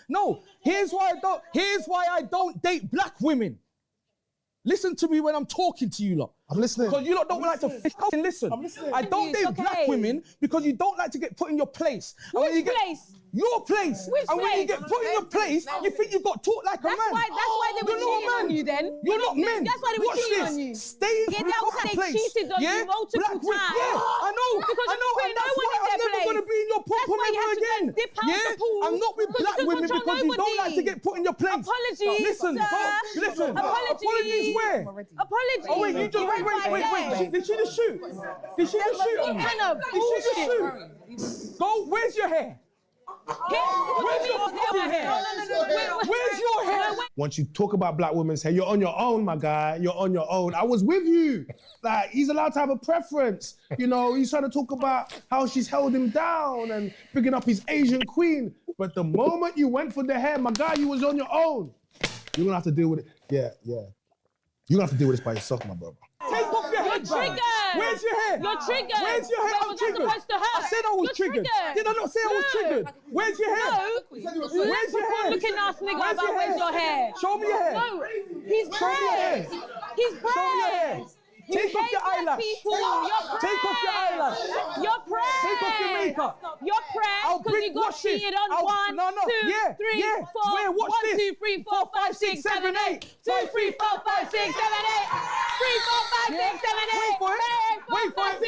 No, here's why I don't date black women. Listen to me when I'm talking to you lot. I'm listening. Because you lot don't like to listen. I'm listening. I don't date black women because you don't like to get put in your place. Which place? Your place. Which and when you place? get put in your place, you think you got taught like a man. That's why they were cheating on you then. You're not men. That's why they were Watch cheating this. on you. Stay in Yeah, your they place. cheated on you multiple Black women. times. Yeah, I know. Because I know. you And put that's no one why in I'm their never place. going to be in your That's why you ever have to again. dip out the pool. I'm not with Because black you women control because you don't like to get put in your place. Apologies, Listen, sir. listen. Apologies. Where? Apologies. Oh wait, you just wait. Did she just shoot? Did she just shoot? What kind of Did she just shoot? Go. Where's your hair? Where's your fucking hair? Where's your hair? Once you talk about black women's hair, you're on your own, my guy. You're on your own. I was with you. Like, he's allowed to have a preference. You know, he's trying to talk about how she's held him down and picking up his Asian queen. But the moment you went for the hair, my guy, you was on your own. You're gonna have to deal with it. Yeah. You're gonna have to deal with this by yourself, my brother. Take off your head. You're triggered. Where's your hair? You're triggered. Where's your hair? Wait, I'm triggered. supposed to hurt. I said I was You're triggered. triggered. Did I not say I was triggered? Where's your hair? No. Where's your hair? Looking ass nigga Where's about your where's your hair. Show me your hair. No, he's Show me your hair. pressed. He's Show me your hair. pressed. Take off your eyelash. Take off your eyelash. You're pressed. Take off your makeup. You're pressed because you got cheated on one, two, three, four. Where? Watch One, this. 2, 3, 4, 5, 6, 7, 8. 2, 3, 4, 5, 6, 7, 8. 3, 4, 5, 6, 7, 8. Wait for it. Wait for it.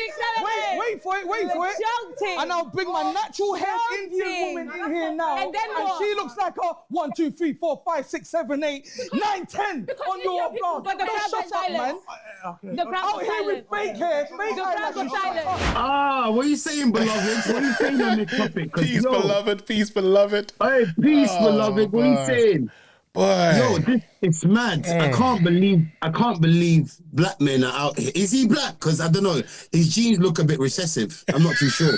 Wait for it. Wait for it. Jumping. And I'll bring my natural hair Indian woman in here now. And then what? she looks like a 1, 2, 3, 4, 5, 6, 7, 8, 9, 10 on your blood. But the crowd was silent. The crowd Out was here with silent. fake hair, fake The crowd was silent. Ah, what are you saying, beloved? What are you saying on this topic? Peace, beloved. Peace, beloved. Hey, peace, beloved. What are you saying? Boy. Yo, it's mad. I can't believe black men are out here. Is he black? Because I don't know. His genes look a bit recessive. I'm not too sure.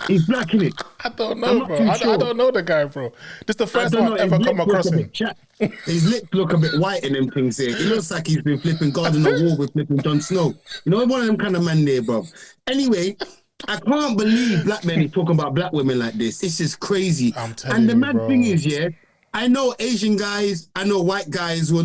He's black, innit? I don't know, bro. I don't know the guy, bro. This is the first time I've ever come across him. His lips look a bit white in them things here. He looks like he's been flipping Garden of War with flipping Jon Snow. You know, one of them kind of man there, bro. Anyway, I can't believe black men is talking about black women like this. It's just crazy. I'm telling you, and the mad bro. thing is, yeah, I know Asian guys, I know white guys are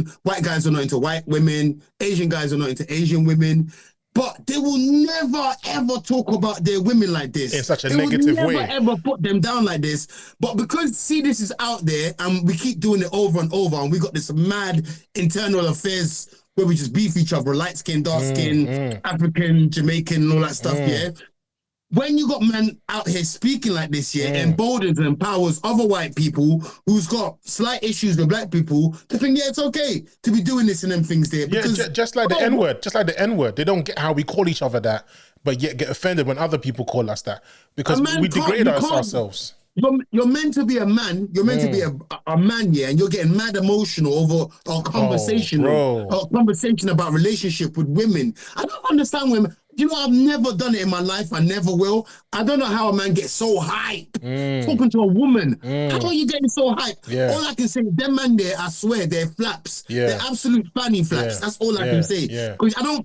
not into white women, Asian guys are not into Asian women, but they will never ever talk about their women like this. In such a negative way. They will never ever put them down like this. But because, see, this is out there and we keep doing it over and over and we got this mad internal affairs where we just beef each other, light skin, dark skin, African, Jamaican, and all that stuff, yeah? When you got men out here speaking like this, yeah, emboldens and empowers other white people who's got slight issues with black people to think, yeah, it's okay to be doing this and them things there. Because, just like the N-word, They don't get how we call each other that, but yet get offended when other people call us that because we degrade ourselves. You're meant to be a man. You're meant to be a man, yeah, and you're getting mad emotional over our conversation, our conversation about relationship with women. I don't understand women. You know, I've never done it in my life. I never will. I don't know how a man gets so hype talking to a woman. How are you getting so hype? Yeah. All I can say, them man there, I swear, they're flaps. Yeah. They're absolute fanny flaps. Yeah. That's all I can say. Yeah. Because I don't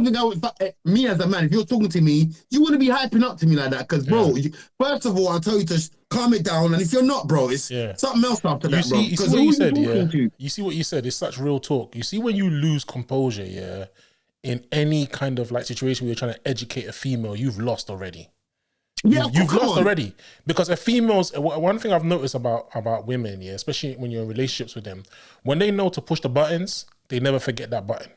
think I would, me as a man, if you're talking to me, you wouldn't be hyping up to me like that. Because, bro, first of all, I'll tell you to calm it down. And if you're not, bro, it's something else after that, bro. You see what you said, yeah? You see what you said? It's such real talk. You see when you lose composure, yeah, in any kind of like situation where you're trying to educate a female, you've lost already. Yeah, you've lost already. Because a female's, one thing I've noticed about women, yeah, especially when you're in relationships with them, when they know to push the buttons, they never forget that button.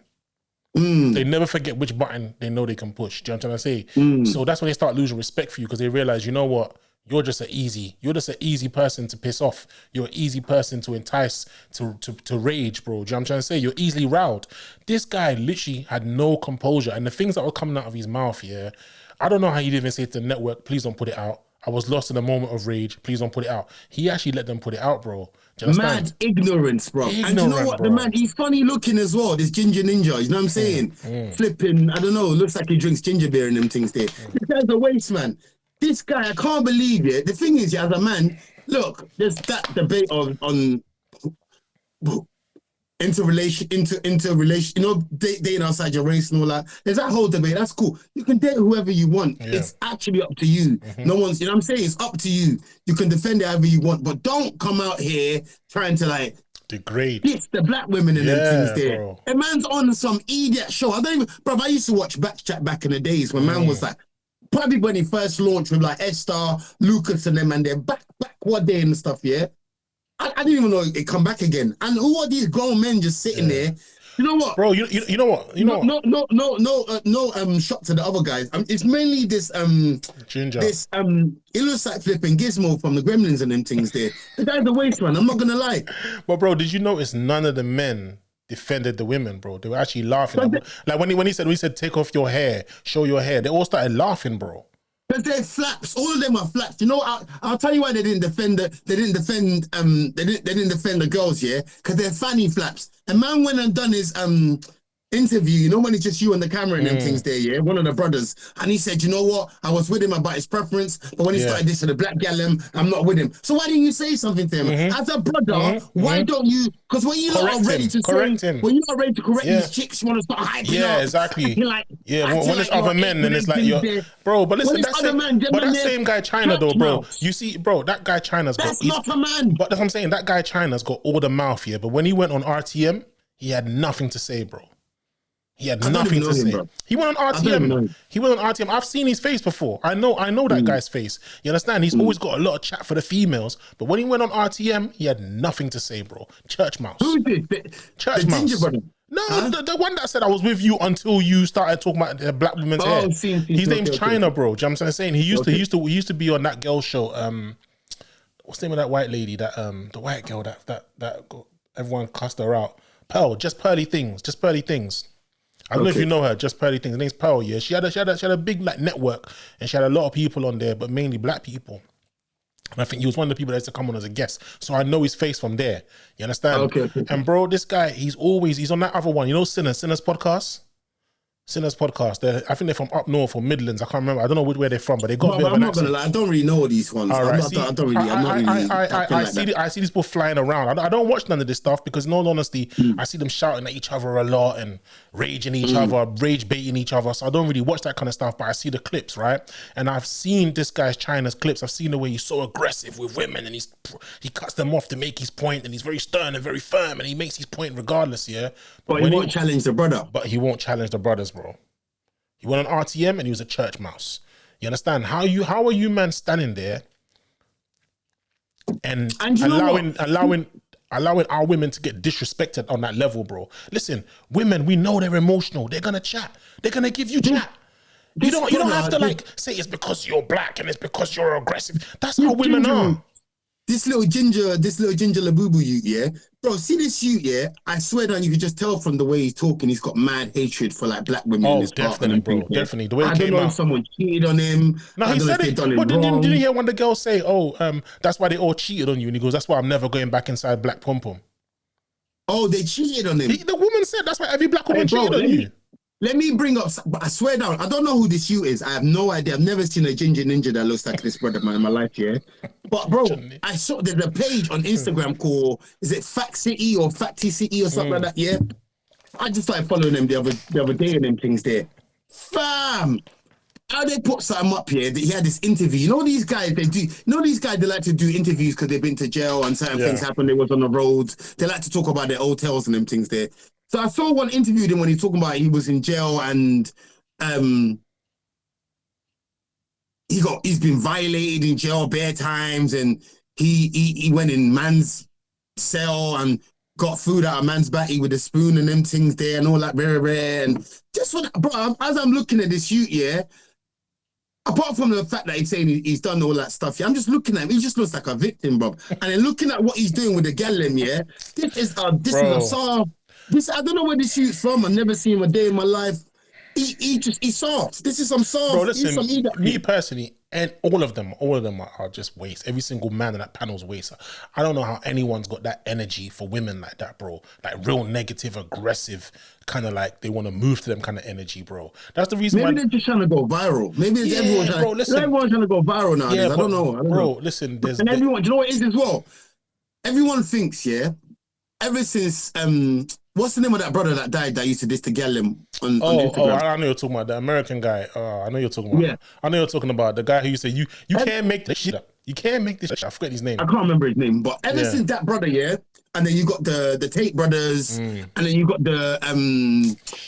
They never forget which button they know they can push. Do you know what I'm trying to say? So that's when they start losing respect for you because they realize, you know what? You're just an easy person to piss off. You're an easy person to entice, to rage, bro. Do you know what I'm trying to say? You're easily riled. This guy literally had no composure. And the things that were coming out of his mouth, yeah, I don't know how he didn't even say to the network, please don't put it out. I was lost in a moment of rage. Please don't put it out. He actually let them put it out, bro. Mad ignorance, bro. And you know what? Bro. The man, he's funny looking as well. This ginger ninja, you know what I'm saying? Flipping, I don't know, looks like he drinks ginger beer and them things there. This guy's a waste man. This guy, I can't believe it. The thing is, yeah, as a man, look, there's that debate on into relation, you know, dating outside your race and all that. There's that whole debate. That's cool. You can date whoever you want. Yeah. It's actually up to you. No one's, you know what I'm saying? It's up to you. You can defend it however you want, but don't come out here trying to like degrade. It's the black women and them things there. Bro. A man's on some idiot show. I don't even, bro, I used to watch BKChat back in the days when man was like, probably when he first launched with like Esther, Lucas and them, and they're back one day and stuff, yeah? I didn't even know it come back again. And who are these grown men just sitting there? You know what, bro? You know what? You know no shot to the other guys. It's mainly this Ginger. This it looks like flipping Gizmo from the Gremlins and them things there. The guy's a waste man. I'm not gonna lie. But bro, did you notice none of the men defended the women, bro? They were actually laughing. Like when he said take off your hair, show your hair, they all started laughing, bro. Because they're flaps. All of them are flaps. You know, I'll tell you why they didn't defend the girls, yeah? Because they're fanny flaps. A man went and done his interview, you know, when it's just you and the camera and them things there, yeah? One of the brothers. And he said, you know what? I was with him about his preference, but when he started this to the black gal, I'm not with him. So why didn't you say something to him? As a brother, why don't you? Because when you are ready to correct these chicks, you want to start hyping up. Yeah, exactly. Like, when it's other men, then it's like you're, bro. But listen, that same guy China though, bro. You see, bro, that guy China's got. That's not a man. But that's what I'm saying. That guy China's got all the mouth here, but when he went on RTM, he had nothing to say, bro. He had nothing to say. Bro. He went on RTM. He went on RTM. I've seen his face before. I know that guy's face. You understand? He's always got a lot of chat for the females. But when he went on RTM, he had nothing to say, bro. Church mouse. Who is this? Church the mouse. ginger brother? No, the one that said I was with you until you started talking about the black woman's hair. His name's China, bro. Do you know what I'm saying? He used to be on that girl show. What's the name of that white lady? That the white girl that everyone cussed her out. Pearl, just pearly things. I don't know if you know her, just Pearly Things. Her name's Pearl, yeah. She had a big like network and she had a lot of people on there, but mainly black people. And I think he was one of the people that used to come on as a guest. So I know his face from there. You understand? Okay. And bro, this guy, he's on that other one. You know Sinners podcast? Sinners podcast. I think they're from up north or Midlands. I can't remember. I don't know where they're from, but they got a bit of an accent. I'm not gonna lie. I don't really know these ones. All right. I see these people flying around. I don't watch none of this stuff because, in all honesty, I see them shouting at each other a lot and raging each other, rage baiting each other. So I don't really watch that kind of stuff. But I see the clips, right? And I've seen this guy's China's clips. I've seen the way he's so aggressive with women and he cuts them off to make his point, and he's very stern and very firm, and he makes his point regardless. Yeah. But he won't challenge the brother. But he won't challenge the brothers, bro. He went on RTM and he was a church mouse. You understand? How are you man standing there and allowing our women to get disrespected on that level, bro? Listen, women, we know they're emotional. They're gonna chat. They're gonna give you chat. You don't have to like say it's because you're black and it's because you're aggressive. That's how women are. This little ginger labubu youth, yeah? Bro, see this youth, yeah? I swear down, you can just tell from the way he's talking, he's got mad hatred for like black women in his definitely, bro. Definitely. The way I don't know if someone cheated on him. No, he said it. But didn't you hear one of the girls say, that's why they all cheated on you? And he goes, that's why I'm never going back inside black pom-pom. Oh, they cheated on him. The woman said that's why every black woman cheated on you. Let me bring up, but I swear down, I don't know who this you is. I have no idea. I've never seen a ginger ninja that looks like this brother man in my life, yeah? But bro, I saw there's a page on Instagram called, is it Fact City or Facty City or something like that, yeah? I just started following them the other day and them things there. Fam! How they put something up here that he had this interview. You know these guys, they like to do interviews because they've been to jail and certain things happened, they was on the roads. They like to talk about their hotels and them things there. So I saw one interviewed him when he was talking about he was in jail and he's been violated in jail bare times, and he went in man's cell and got food out of man's batty with a spoon and them things there and all that rare. And just what, bro, as I'm looking at this youth, yeah, apart from the fact that he's saying he's done all that stuff, yeah, I'm just looking at him. He just looks like a victim, bro. And then looking at what he's doing with the gallem, yeah, this is a soft. I don't know where this youth's from. I've never seen him a day in my life. He's soft. This is some soft. Bro, listen, me personally, and all of them are just waste. Every single man in that panel's waste. I don't know how anyone's got that energy for women like that, bro. Like real negative, aggressive, kind of like they want to move to them kind of energy, bro. That's the reason Maybe they're just trying to go viral. Maybe everyone's trying to go viral nowadays. Yeah, I don't know. Bro, listen, and everyone, do you know what it is as well? Everyone thinks, yeah, ever since what's the name of that brother that died that used to diss the girl on Instagram? I know you're talking about the American guy. I know you're talking about. Yeah. I know you're talking about the guy who said you can't make this shit up. You can't make this shit up. I forget his name. I can't remember his name, but ever since that brother, and then you got the Tate brothers, and then you got the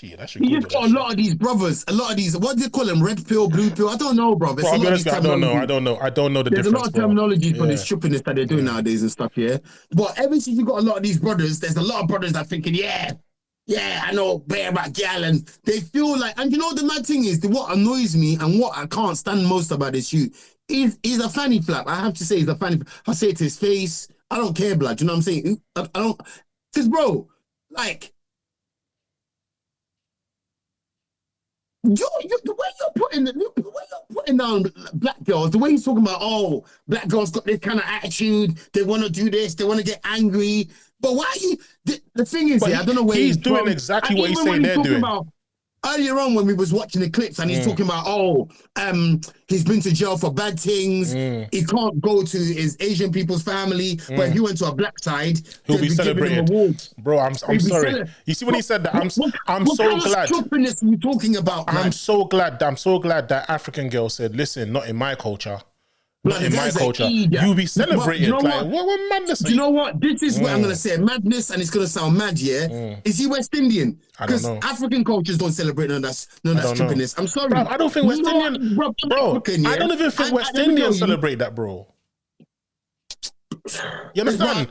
you just got a lot of these brothers, a lot of these, what do they call them? Red pill, blue pill? I don't know, bro. Bro, I don't know the difference. There's a lot of terminology for this trippiness that they're doing nowadays and stuff, But ever since you got a lot of these brothers, there's a lot of brothers that are thinking, I know better about gal, and they feel like, and you know the mad thing is, what annoys me and what I can't stand most about this shoot, he's a fanny flap. I have to say he's a fanny flap. I'll say it to his face. I don't care, blood. You know what I'm saying? I don't, because bro, like, the way you're putting down black girls, the way you're talking about, black girls got this kind of attitude, they want to do this, they want to get angry. But why are you? The thing is, I don't know where he's doing exactly what he's saying they're doing. About, earlier on when we was watching the clips and he's talking about, he's been to jail for bad things. He can't go to his Asian people's family, but if he went to a black side, he'll be celebrated. Bro, I'm sorry. You see when he said that, I'm so glad. What you talking about? I'm so glad that African girl said, listen, not in my culture. Not in my culture. You be celebrated. You know what madness? Do you know what? This is what I'm going to say. Madness, and it's going to sound mad, Is he West Indian? Because African cultures don't celebrate none of that stupidness. I'm sorry. Bro, I don't think West Indian... Bro, I don't even think West Indians celebrate that, bro. You understand?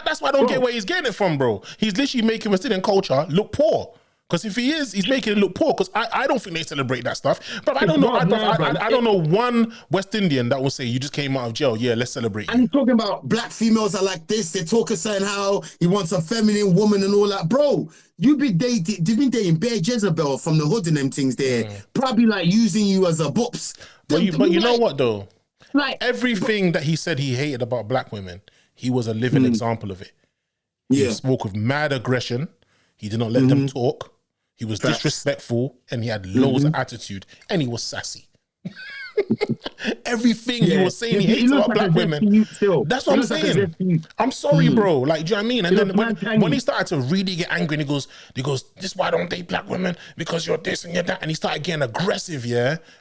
That's why I don't get where he's getting it from, bro. He's literally making West Indian culture look poor. Because if he is, he's making it look poor. Because I don't think they celebrate that stuff. But I don't know. I don't know one West Indian that will say you just came out of jail. Yeah, let's celebrate. And he's talking about black females are like this. They talk saying how he wants a feminine woman and all that, bro. You've been dating Bear Jezebel from the hood and them things there. Probably like using you as a bops. But you know what though? Like everything that he said he hated about black women, he was a living example of it. He spoke with mad aggression. He did not let them talk. He was disrespectful and he had loads of attitude and he was sassy. Everything he was saying he hates about black women. That's what I'm saying. I'm sorry, bro. Like, do you know what I mean? And then when he started to really get angry and he goes, this why don't date black women? Because you're this and you're that. And he started getting aggressive,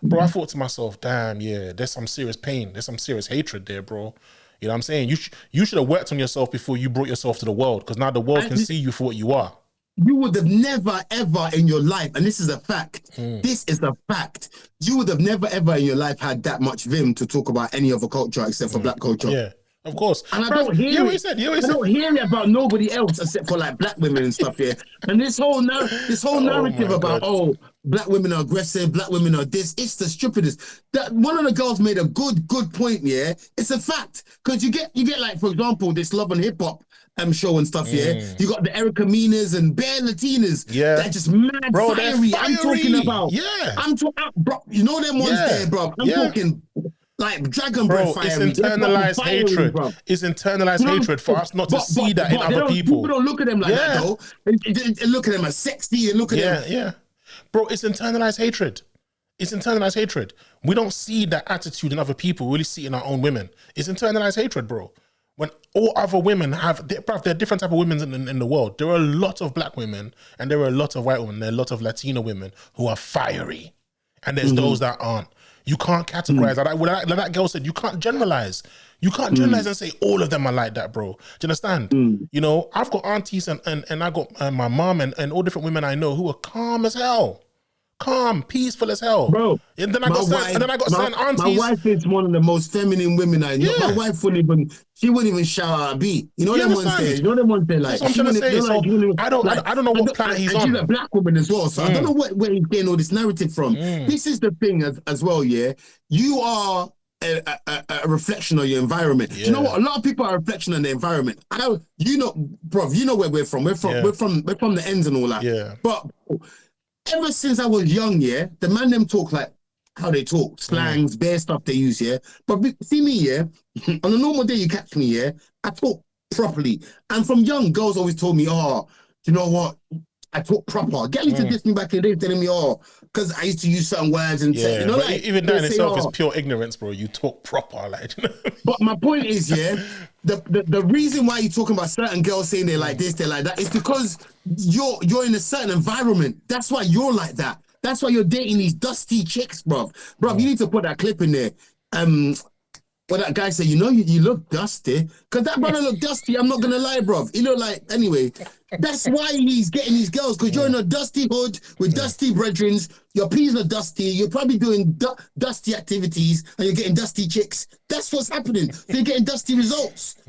Bro, I thought to myself, damn, there's some serious pain. There's some serious hatred there, bro. You know what I'm saying? You should have worked on yourself before you brought yourself to the world, because now the world can see you for what you are. You would have never, ever in your life, and this is a fact, this is a fact, you would have never, ever in your life had that much vim to talk about any other culture except for black culture. Yeah, of course. And I don't hear it. I don't hear it about nobody else except for like black women and stuff here. And this whole narrative about, black women are aggressive, black women are this, it's the stupidest. That one of the girls made a good point, It's a fact. Because you get like, for example, this Love and Hip Hop show and stuff, You got the Erica Minas and Bare Latinas. They're just mad, bro, fiery. I'm talking about. I'm talking, bro. You know them ones there, bro. I'm talking like Dragon Breath fiery. It's internalized hatred. Bro. It's internalized hatred for us not to see that in other people. People don't look at them like that though. They look at them as sexy and look at them. Yeah. Bro, it's internalized hatred. It's internalized hatred. We don't see that attitude in other people. We really see it in our own women. It's internalized hatred, bro. When all other women there are different type of women in the world. There are a lot of black women and there are a lot of white women. There are a lot of Latino women who are fiery. And there's those that aren't. You can't categorize. Like that girl said, you can't generalize. You can't generalize and say all of them are like that, bro. Do you understand? You know, I've got aunties and I got my mom and all different women I know who are calm as hell. Calm, peaceful as hell, bro. And then I got certain aunties. My wife is one of the most feminine women I know. My wife wouldn't even shout out a beat. You know them ones there. You know them ones there. Like, that's what I'm trying to say. So I don't know what planet he's on. She's a black woman as well, so I don't know where he's getting all this narrative from. This is the thing as well. You are a reflection of your environment. You know what? A lot of people are a reflection of their environment. You know where we're from. We're from the ends and all that. Yeah, but. Ever since I was young, the man them talk like how they talk, slangs, bare stuff they use, But see me, on a normal day you catch me, I talk properly. And from young, girls always told me, you know what? I talk proper. Girl used to diss me back in the day, telling me, oh, because I used to use certain words and Yeah, you know, but like, even that in they say, itself is oh. pure ignorance, bro. You talk proper, like. You know? But my point is, yeah, the reason why you're talking about certain girls saying they're like this, they're like that, is because you're in a certain environment. That's why you're like that. That's why you're dating these dusty chicks, bro. Bro, you need to put that clip in there. Well, that guy said, you know, you look dusty. Because that brother look dusty, I'm not going to lie, bro. He look like, anyway, that's why he's getting these girls, because you're in a dusty hood with dusty brethrens. Your peas are dusty. You're probably doing dusty activities, and you're getting dusty chicks. That's what's happening. You're getting dusty results.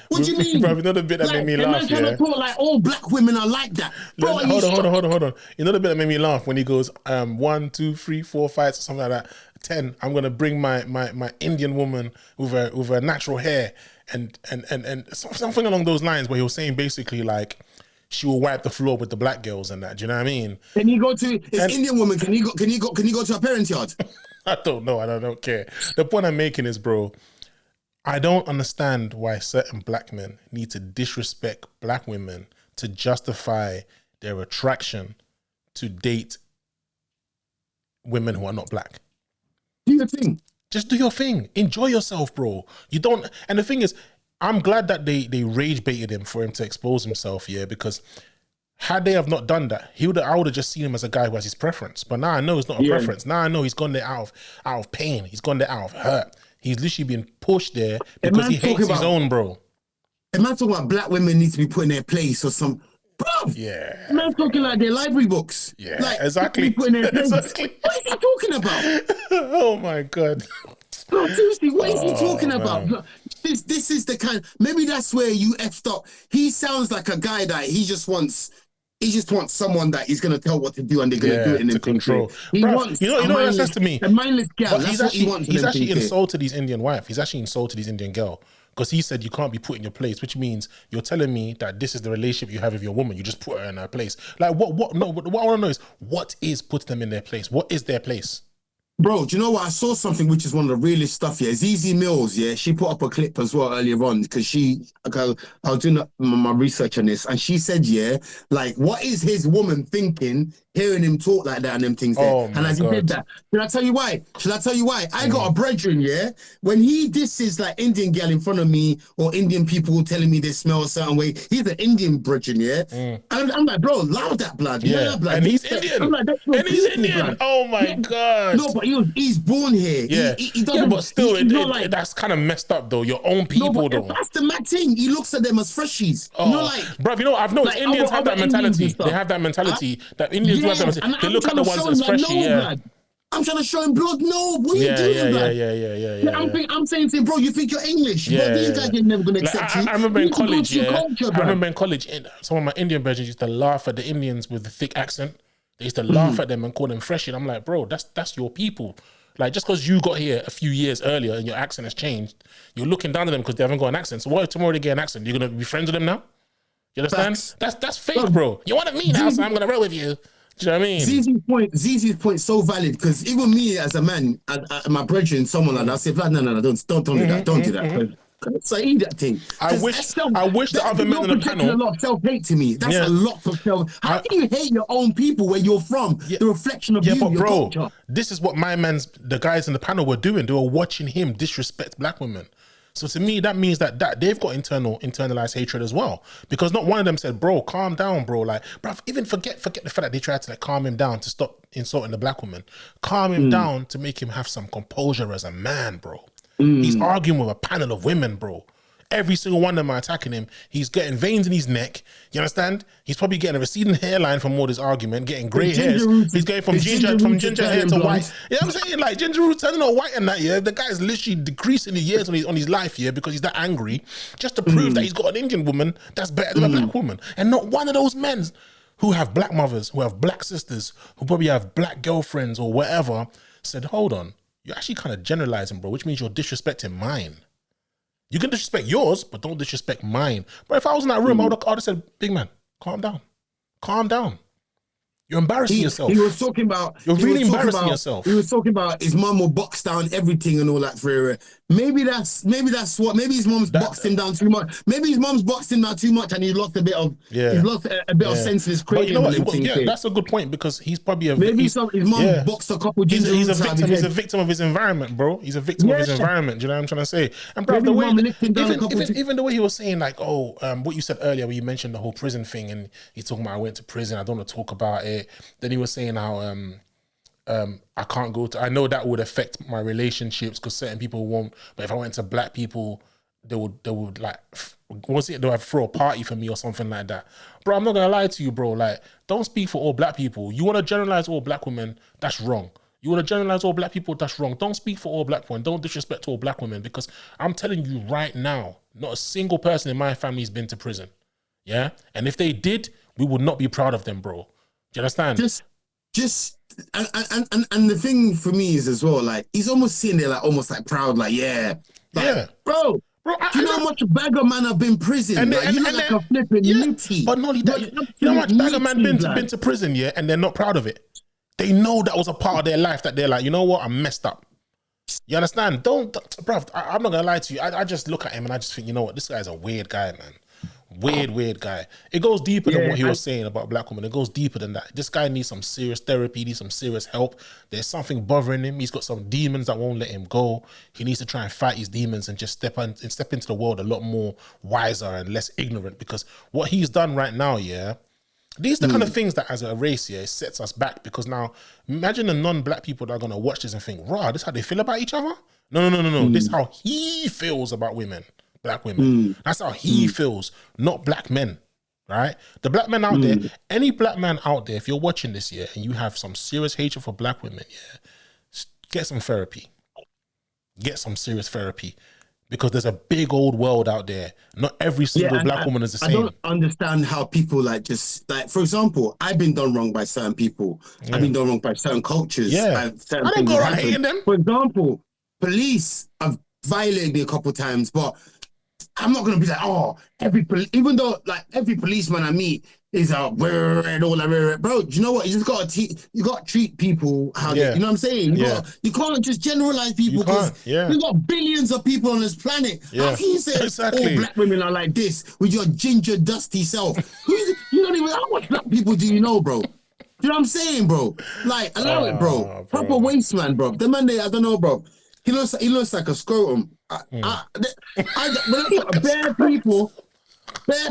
What do you mean? Bro, another bit that made me laugh, trying to talk like all black women are like that. Bro, hold on. You know the bit that made me laugh when he goes, 1, 2, 3, 4, 5, or something like that. 10. I'm gonna bring my Indian woman with a natural hair and something along those lines, where he was saying basically like she will wipe the floor with the black girls and that. Do you know what I mean? Can you go to this Indian woman? Can you go to her parents' yard? I don't know. I don't care. The point I'm making is, bro, I don't understand why certain black men need to disrespect black women to justify their attraction to date women who are not black. Do your thing. Just do your thing. Enjoy yourself, bro. You don't. And the thing is, I'm glad that they rage baited him for him to expose himself, yeah, because had they have not done that, I would have just seen him as a guy who has his preference. But now I know it's not a preference. Now I know he's gone there out of pain. He's gone there out of hurt. He's literally been pushed there because he hates his own, bro. A man talking about black women need to be put in their place or some. Bro, yeah. A man talking like their library books. Yeah, like, exactly. Put in their place. Exactly. What is he talking about? Oh my God. Bro, seriously, what is he talking about? Man. This is the kind. Maybe that's where you effed up. He sounds like a guy that he just wants someone that he's gonna tell what to do and they're gonna do it in to control. He Bruh, wants you know what that says to me? A mindless girl. But That's what he wants. He's actually insulted his Indian wife. He's actually insulted his Indian girl. Because he said you can't be put in your place, which means you're telling me that this is the relationship you have with your woman. You just put her in her place. Like what I want to know is, what is putting them in their place? What is their place? Bro, do you know what? I saw something which is one of the realest stuff here. ZZ Mills, yeah, she put up a clip as well earlier on because I was doing my research on this, and she said, yeah, like, what is his woman thinking, hearing him talk like that and them things there? Oh and as he did that, should I tell you why? I got a brethren, yeah, when he disses like Indian girl in front of me or Indian people telling me they smell a certain way, he's an Indian brethren, yeah. I'm like, bro, allow that blood. Yeah, that blood. and he's Indian. I'm like, that's and he's Indian. Blood. Oh my God. No, but he's born here. Yeah, he doesn't, but still, like, that's kind of messed up though. Your own people, though. That's the mad thing. He looks at them as freshies. Oh, bruv, I've noticed like Indians have that mentality. They have that mentality that Indians do have that mentality. They look at the ones as freshy, yeah. I'm trying to show him, blood. No, what are you doing, blood? Yeah. I'm saying to him, bro, you think you're English? Yeah, bro, these guys are never going to accept you. I remember in college, some of my Indian brothers used to laugh at the Indians with the thick accent. They used to laugh at them and call them freshy. And I'm like, bro, that's your people. Like, just because you got here a few years earlier and your accent has changed, you're looking down at them because they haven't got an accent. So what if tomorrow they get an accent? You're going to be friends with them now? You understand? That's fake, bro. You want me now, so I'm going to roll with you. Do you know what I mean? ZZ's point is so valid because even me as a man, my brethren, someone like that, I say, no, don't do that. Don't do that. So I eat that thing. I wish the other men on the panel. A lot of self-hate to me. That's a lot of self. How can you hate your own people where you're from? The reflection of you, but your culture. This is what the guys in the panel were doing. They were watching him disrespect black women. So to me, that means that they've got internalized hatred as well. Because not one of them said, bro, calm down, bro. Like, bro, even forget the fact that they tried to like calm him down to stop insulting the black woman. Calm him down to make him have some composure as a man, bro. He's arguing with a panel of women, bro. Every single one of them are attacking him. He's getting veins in his neck. You understand? He's probably getting a receding hairline from all this argument, getting grey hairs. He's going from ginger hair to white. You know what I'm saying? Like, ginger roots turning all white and that, yeah. The guy's literally decreasing the years on his life, yeah, because he's that angry, just to prove that he's got an Indian woman that's better than a black woman. And not one of those men who have black mothers, who have black sisters, who probably have black girlfriends or whatever, said, hold on, you're actually kind of generalizing, bro, which means you're disrespecting mine. You can disrespect yours, but don't disrespect mine. But if I was in that room, I would have said, big man, calm down. Calm down. You're embarrassing yourself. He was talking about. You're really embarrassing yourself. He was talking about his mum will box down everything and all that. Maybe that's what. Maybe his mum's boxed him down too much. Maybe his mum's boxed him down too much, and he lost a bit of. He's lost a bit of sense in his But you know what? Yeah, That's a good point because he's probably a. Maybe his mum boxed a couple. He's a victim. He's a victim of his environment, bro. He's a victim of his environment. Do you know what I'm trying to say? And bro, the way even the way he was saying like, what you said earlier, when you mentioned the whole prison thing, and he's talking about I went to prison. I don't want to talk about it. Then he was saying how I can't go to. I know that would affect my relationships because certain people won't. But if I went to black people, they would like, they'll have throw a party for me or something like that. Bro, I'm not gonna lie to you, bro. Like, don't speak for all black people. You want to generalize all black women? That's wrong. You want to generalize all black people? That's wrong. Don't speak for all black women. Don't disrespect all black women because I'm telling you right now, not a single person in my family has been to prison. Yeah, and if they did, we would not be proud of them, bro. Do you understand? And the thing for me is as well, like he's almost sitting there, like almost like proud, like bro. Do you know how much bagger man have been in prison? And like, you look like a flipping nitty. But not only that, you know how much bagger man been to prison, yeah, and they're not proud of it. They know that was a part of their life that they're like, you know what, I'm messed up. You understand? Bruv, I'm not gonna lie to you. I just look at him and I just think, you know what, this guy's a weird guy, man. Weird guy. It goes deeper than what he was saying about black women. It goes deeper than that. This guy needs some serious therapy, needs some serious help. There's something bothering him. He's got some demons that won't let him go. He needs to try and fight his demons and just step into the world a lot more wiser and less ignorant because what he's done right now, these are the kind of things that as a race, it sets us back because now imagine the non-black people that are going to watch this and think, rah, this is how they feel about each other? No. This is how he feels about women. Black women. That's how he feels, not black men, right? The black men out there, any black man out there, if you're watching this, and you have some serious hatred for black women, get some therapy. Get some serious therapy because there's a big old world out there. Not every single black woman is the same. I don't understand how people for example, I've been done wrong by certain people. I've been done wrong by certain cultures. I don't go around hating them. For example, police have violated me a couple of times, but I'm not gonna be like, even though like every policeman I meet is all that, bro. Do you know what? You just gotta treat people how they, you know what I'm saying? You can't just generalize people because we've got billions of people on this planet. How can you say all black women are like this with your ginger dusty self? You don't even how much black people do you know, bro? Do you know what I'm saying, bro? Like allow it, bro. Proper waste man, bro. The man I don't know, bro. He looks like a scrotum. Bare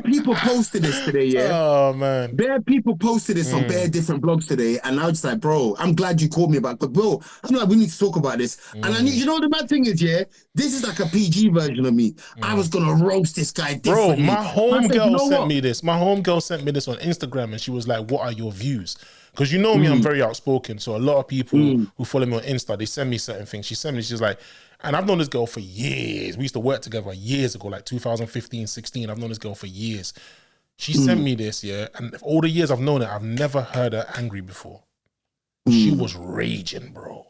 people posted this today, Oh man. Bare people posted this on bare different blogs today, and I was just like, bro, I'm glad you called me about it. But bro, I'm like, we need to talk about this. And I need, you know what the bad thing is, this is like a PG version of me. I was gonna roast this guy differently. Bro, my homegirl sent me this. My homegirl sent me this on Instagram, and she was like, what are your views? Because you know me, I'm very outspoken. So a lot of people who follow me on Insta, they send me certain things. She's like, and I've known this girl for years. We used to work together years ago, like 2015, 16. I've known this girl for years. She sent me this, and all the years I've known her, I've never heard her angry before. She was raging, bro.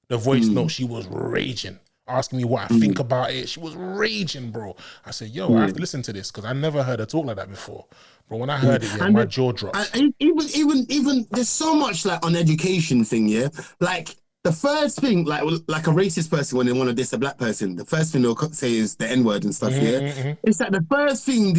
The voice note, she was raging. Asking me what I think about it. She was raging, bro. I said, yo, I have to listen to this because I never heard her talk like that before. But when I heard it, my jaw dropped. Even there's so much like on education thing, like the first thing, like a racist person when they want to diss a black person, the first thing they'll say is the N-word and stuff. It's like the first thing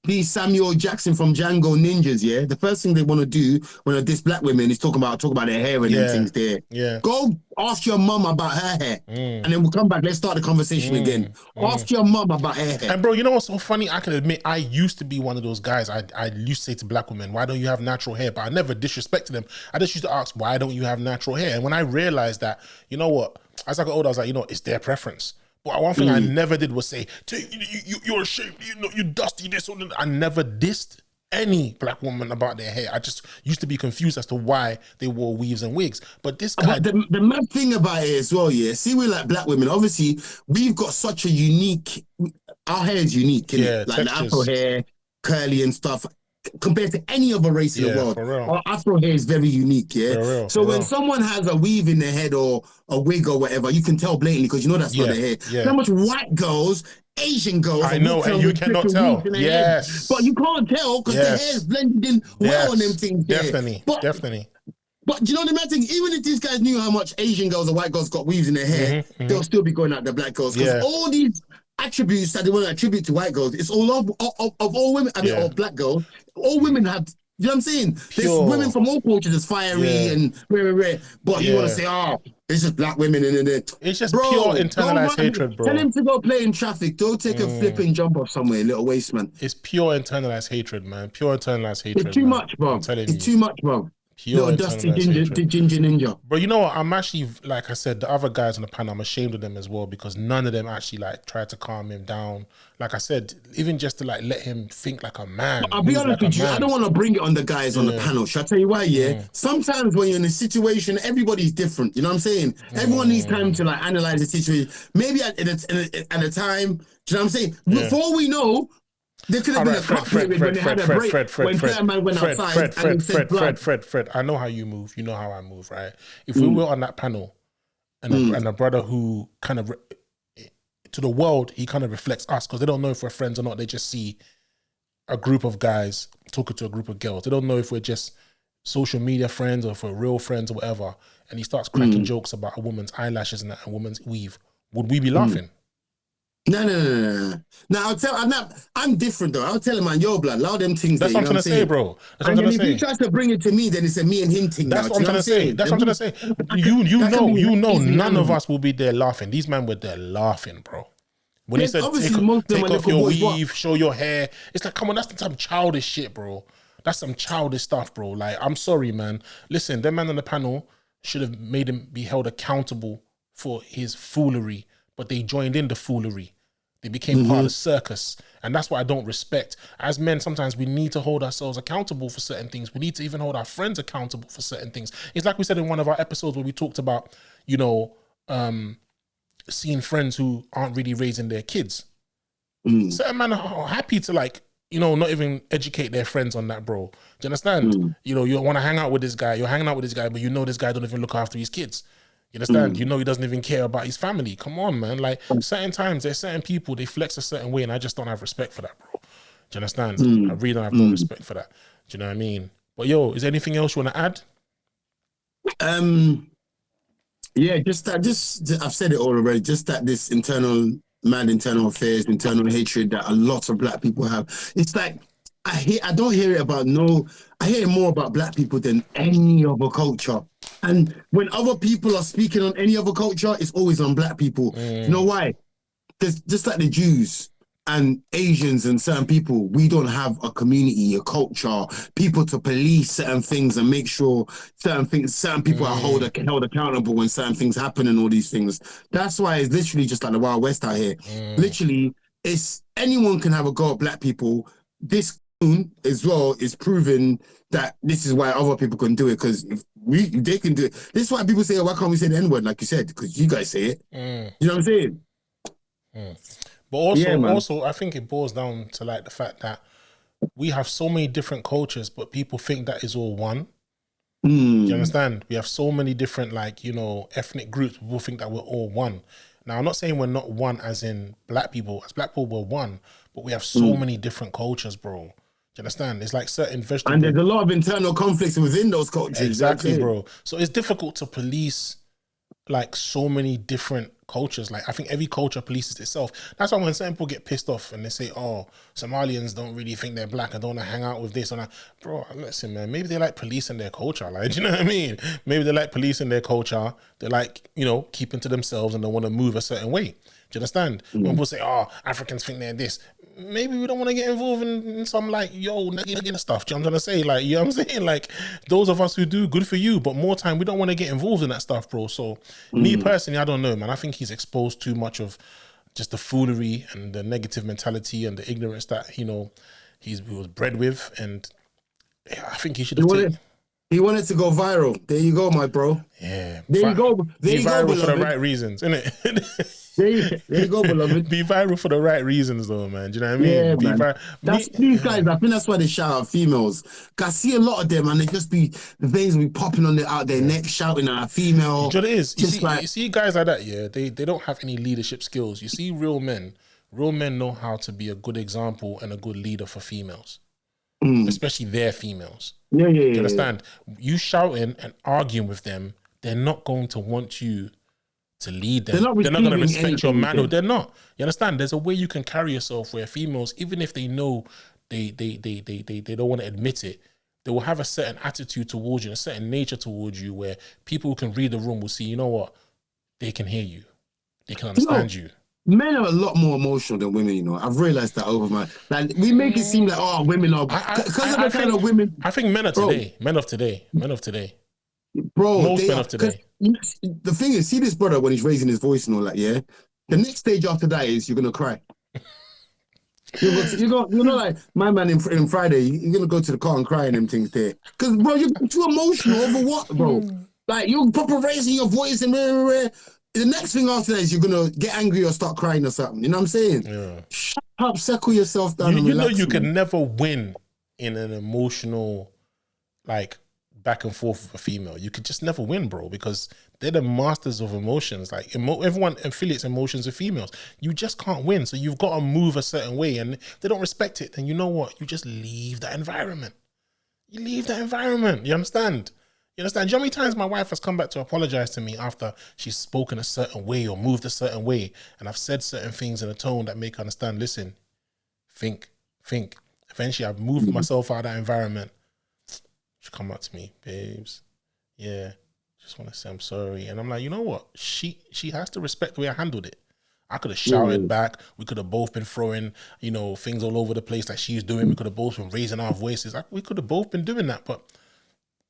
these Samuel Jackson from Django ninjas, the first thing they want to do when they diss black women is talk about their hair and them things there. Go ask your mum about her hair, and then we'll come back. Let's start the conversation again. Ask your mum about her hair. And bro, you know what's so funny? I can admit I used to be one of those guys. I used to say to black women, "Why don't you have natural hair?" But I never disrespected them. I just used to ask, "Why don't you have natural hair?" And when I realized that, you know what? As I got older, I was like, you know, it's their preference. But one thing I never did was say, you're ashamed, you dusty this. I never dissed any black woman about their hair. I just used to be confused as to why they wore weaves and wigs. But this guy... But the mad thing about it as well, see, we're like black women. Obviously, we've got such a unique... Our hair is unique, innit? Like the afro hair, curly and stuff. compared to any other race in the world. For real. Our Afro hair is very unique, yeah? For real, so for when real. someone has a weave in their head or a wig or whatever, you can tell blatantly because you know that's not their hair. Yeah. How much white girls, Asian girls I know, and you cannot tell. Yes. But you can't tell because the hair is blended in well on them things. Definitely. But do you know the mad thing? Even if these guys knew how much Asian girls or white girls got weaves in their hair, they'll still be going at the black girls. Because all these attributes that they want to attribute to white girls, it's all of all women, all black girls, all women have, you know what I'm saying? There's women from all cultures that's fiery and rare. But you want to say, it's just black women and it's just pure internalized hatred, bro. Tell him to go play in traffic. Don't take a flipping jump off somewhere, little waste man. It's pure internalized hatred, man. Pure internalized hatred. It's too much, bro. It's too much, bro. Pure little dusty ginger ninja. But you know what? I'm actually, like I said, the other guys on the panel, I'm ashamed of them as well because none of them actually like tried to calm him down. Like I said, even just to like let him think like a man. I'll be honest with you, I don't want to bring it on the guys on the panel. Shall I tell you why? Yeah. Sometimes when you're in a situation, everybody's different. You know what I'm saying? Everyone needs time to like analyze the situation. Maybe at a time. Do you know what I'm saying? Before we know. There could have been a cut period when they had a break when Ferdinand went outside and he said blood. Fred, I know how you move. You know how I move, right? If we were on that panel and a brother who kind of, to the world, he kind of reflects us because they don't know if we're friends or not. They just see a group of guys talking to a group of girls. They don't know if we're just social media friends or if we're real friends or whatever. And he starts cracking jokes about a woman's eyelashes and a woman's weave. Would we be laughing? No. Now I'm different though. I'll tell him, man, yo, blood, allow them things. That's what I'm trying to say, bro. That's and then if he tries to bring it to me, then it's a me and him thing. That's what I'm trying to say. That's what I'm trying to say. You know, none of us will be there laughing. These men were there laughing, bro. When he said take off your weave, show your hair, it's like, come on, that's some childish shit, bro. That's some childish stuff, bro. Like, I'm sorry, man. Listen, them man on the panel should have made him be held accountable for his foolery, but they joined in the foolery. They became part of the circus. And that's what I don't respect. As men, sometimes we need to hold ourselves accountable for certain things. We need to even hold our friends accountable for certain things. It's like we said in one of our episodes where we talked about, you know, seeing friends who aren't really raising their kids. Certain men are happy to, like, you know, not even educate their friends on that, bro. Do you understand? You know, you want to hang out with this guy. You're hanging out with this guy, but you know this guy don't even look after his kids. You understand? You know he doesn't even care about his family. Come on, man. Like, certain times, there's certain people, they flex a certain way, and I just don't have respect for that, bro. Do you understand? I really don't have no respect for that. Do you know what I mean? But yo, is there anything else you want to add? Yeah, just I've said it all already. Just that this internal affairs, internal hatred that a lot of black people have. It's like I don't hear it about I hear more about black people than any other culture. And when other people are speaking on any other culture, it's always on black people. You know why? Because just like the Jews and Asians and certain people, we don't have a community, a culture, people to police certain things and make sure certain people are held accountable when certain things happen and all these things. That's why it's literally just like the Wild West out here. Literally, it's anyone can have a go at black people. This as well is proven that this is why other people can do it, because they can do it. This is why people say, why can't we say the N-word, like you said? Because you guys say it. You know what I'm saying? But also, I think it boils down to like the fact that we have so many different cultures, but people think that is all one. Do you understand? We have so many different, like, you know, ethnic groups. People think that we're all one. Now, I'm not saying we're not one as in black people. As black people, we're one, but we have so many different cultures, bro. Do you understand? It's like certain vegetables. And there's a lot of internal conflicts within those cultures. Exactly, bro. So it's difficult to police like so many different cultures. Like, I think every culture polices itself. That's why when certain people get pissed off and they say, oh, Somalians don't really think they're black and don't want to hang out with this and that. Bro, listen, man, maybe they like policing their culture. Like, do you know what I mean? Maybe they like policing their culture. They like, you know, keeping to themselves and they want to move a certain way. Do you understand? When people say, oh, Africans think they're this, maybe we don't want to get involved in some like, negative stuff. Do you know what I'm trying to say? Like, you know what I'm saying? Like, those of us who do, good for you. But more time, we don't want to get involved in that stuff, bro. So me personally, I don't know, man. I think he's exposed too much of just the foolery and the negative mentality and the ignorance that, you know, he was bred with. And I think he should have taken... He wanted to go viral. There you go, my bro. Yeah. There you go. There you go, viral beloved. for the right reasons, innit? There you go, beloved. Be viral for the right reasons, though, man. Do you know what I mean? Yeah, Be man. That's these guys. I think that's why they shout out females. Cause I see a lot of them, and they just be the veins will be popping on out their neck, shouting at a female. Do you know what it is? You see guys like that, yeah. They don't have any leadership skills. You see, real men know how to be a good example and a good leader for females, especially their females. Yeah. Do you understand? You shouting and arguing with them, they're not going to want you to lead them. They're not going to respect your manhood. They're not. You understand? There's a way you can carry yourself where females, even if they know they don't want to admit it, they will have a certain attitude towards you, a certain nature towards you, where people who can read the room will see, you know what, they can hear you, they can understand you. Men are a lot more emotional than women, you know. I've realized that over my like we make it seem like women are because of the kind of women. I think men of today. Bro, men of today. The thing is, see this brother when he's raising his voice and all that, yeah? The next stage after that is you're going to cry. You know, like my man in Friday, you're going to go to the car and cry and them things there. Because, bro, you're too emotional over what, bro? Like, you're proper raising your voice and the next thing after that is you're going to get angry or start crying or something. You know what I'm saying? Yeah. Shut up, settle yourself down and relax. You know you can never win in an emotional, like, back and forth with a female. You could just never win, bro, because they're the masters of emotions. Like everyone affiliates emotions with females. You just can't win. So you've got to move a certain way, and if they don't respect it, then you know what? You just leave that environment. You leave that environment. You understand? You understand? Do you know how many times my wife has come back to apologize to me after she's spoken a certain way or moved a certain way, and I've said certain things in a tone that make her understand, listen, think. Eventually I've moved myself out of that environment. She come up to me, babes, yeah, just want to say I'm sorry. And I'm like, you know what? She has to respect the way I handled it. I could have shouted back. We could have both been throwing, you know, things all over the place like she's doing. We could have both been raising our voices. We could have both been doing that, but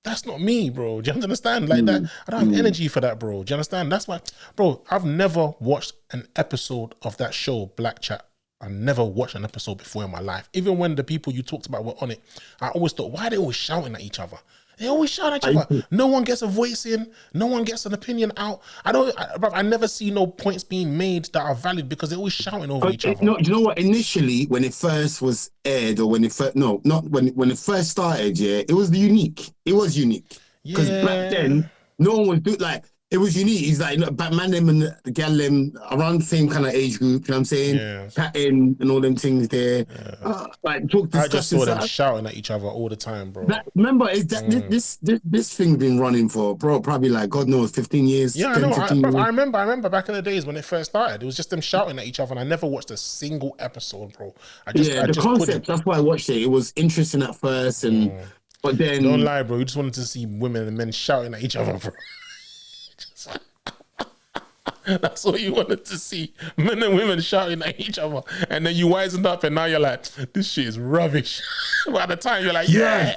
that's not me, bro. Do you understand? Like that, I don't have energy for that, bro. Do you understand? That's why, bro, I've never watched an episode of that show, BKChat. I never watched an episode before in my life. Even when the people you talked about were on it, I always thought, why are they always shouting at each other? They always shout at each other. No one gets a voice in. No one gets an opinion out. I never see no points being made that are valid because they're always shouting over each other. No, you know what? Initially, when it first was aired, or when it first, no, not when it first started, yeah, it was unique. It was unique because back then, no one would do like. It was unique. He's like, Batman them and the gal them around the same kind of age group, you know what I'm saying? Yeah. Patting and all them things there. Yeah. I just saw them shouting at each other all the time, bro. Remember, this thing been running for, bro, probably like, God knows, 15 years. Yeah, 10, I know. I remember back in the days when it first started, it was just them shouting at each other, and I never watched a single episode, bro. The concept, that's why I watched it. It was interesting at first, and but then... Don't lie, bro. You just wanted to see women and men shouting at each other, bro. That's all you wanted to see, men and women shouting at each other, and then you wisened up and now you're like, this shit is rubbish. By the time you're like, yeah.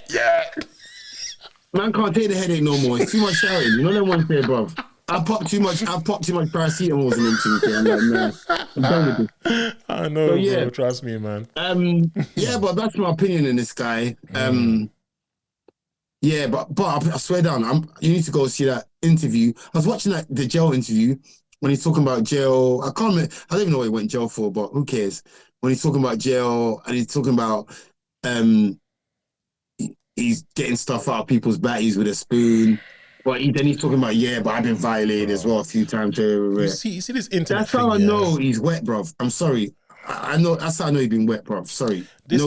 Man can't take the headache no more. It's too much shouting. You know that one there, bro. I popped too much paracetamol and everything. I'm like, man, I'm done with this. I know, so, yeah. Bro, trust me, man. Yeah, but that's my opinion in this guy. Yeah, but I swear down, you need to go see that interview. I was watching the jail interview when he's talking about jail. I don't even know what he went jail for, but who cares? When he's talking about jail and he's talking about he's getting stuff out of people's batties with a spoon. But then he's talking about, but I've been violated as well a few times. You see this internet That's how I know he's wet, bruv. I'm sorry. I know that's how I know he's been wet, bruv. Sorry. This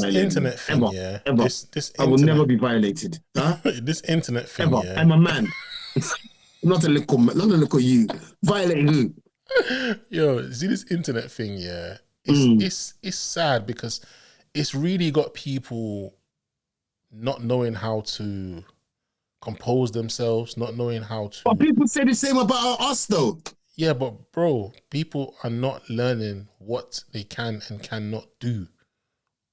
internet thing, ever. I will never be violated. Huh? This internet thing, ever. I'm a man. Not a little you. Violating who? Yo, see this internet thing, It's sad because it's really got people not knowing how to compose themselves, not knowing how to... But people say the same about us, though. Yeah, but bro, people are not learning what they can and cannot do.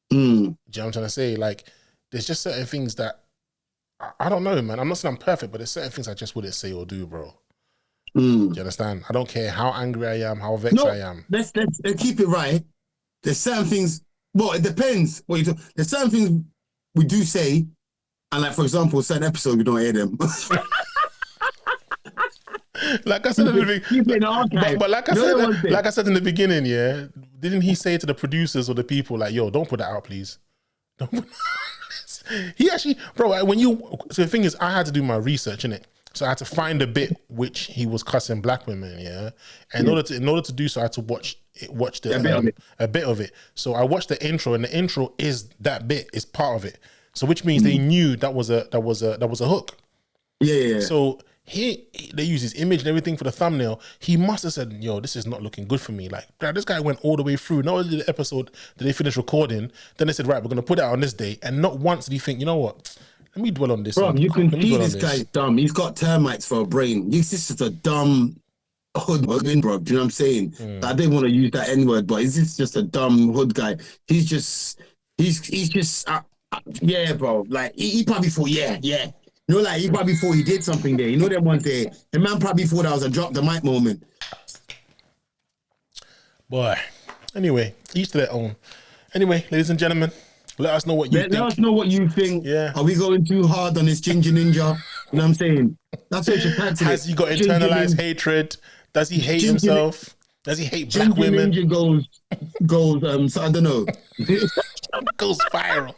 Do you know what I'm trying to say? Like, there's just certain things that I don't know, man. I'm not saying I'm perfect, but there's certain things I just wouldn't say or do, bro. Do you understand? I don't care how angry I am, how vexed I am. Let's keep it right. There's certain things. Well, it depends what you do. There's certain things we do say, and like for example, certain episodes we don't hear them. Like I said in the Keep it in the archive. but like I said in the beginning, yeah, didn't he say to the producers or the people like, "Yo, don't put that out, please." Don't put he actually, bro. So the thing is, I had to do my research in it, so I had to find a bit which he was cussing black women, yeah. And in order to do so, I had to watch a bit of it. So I watched the intro, and the intro is that bit is part of it. So which means they knew that was a hook. Yeah. So they use his image and everything for the thumbnail. He must have said, "Yo, this is not looking good for me." Like, this guy went all the way through. Not only the episode did they finish recording, then they said, "Right, we're gonna put it out on this day." And not once did he think, "You know what? Let me dwell on this." Bro, you can see this guy's dumb. He's got termites for a brain. This is a dumb hood, bro. Do you know what I'm saying? I didn't want to use that N word, but he's just a dumb hood guy. He's just, yeah, bro. Like he probably thought, yeah. You know, like he probably thought he did something there. You know, that one day, the man probably thought that was a drop the mic moment. Boy. Anyway, each to their own. Anyway, ladies and gentlemen, let us know what you think. Let us know what you think. Yeah. Are we going too hard on this Ginger Ninja? You know what I'm saying? That's what you're practicing. Has he got internalized hatred? Does he hate himself? Does he hate black Ginger women? Ninja goes, so I don't know. Goes viral.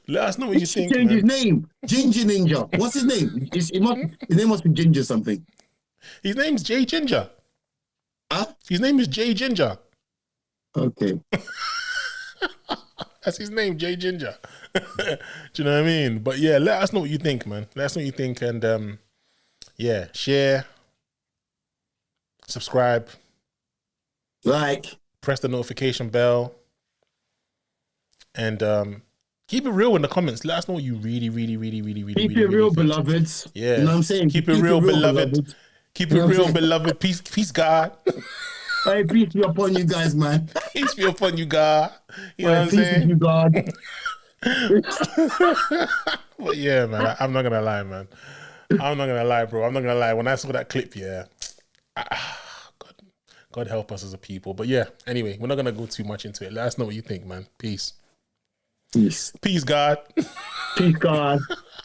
Let us know what you think. Change his name. Ginger Ninja. What's his name? His name must be Ginger something. His name's Jay Ginger. Huh? His name is Jay Ginger. Okay. That's his name, Jay Ginger. Do you know what I mean? But yeah, let us know what you think, man. Let us know what you think, and yeah, share, subscribe, like, press the notification bell, and keep it real in the comments. Let us know what you really keep it real, beloveds. Yeah, you know what I'm saying. Keep it real, beloved. Keep it real, beloved. Peace, God. Hey, peace be upon you guys, man. Peace be upon you, God. You know what I'm peace saying? you, God. But yeah, man, I'm not gonna lie, man. I'm not gonna lie, bro. I'm not gonna lie. When I saw that clip, yeah, God help us as a people. But yeah, anyway, we're not gonna go too much into it. Let us know what you think, man. Peace, Peace, God. peace, God.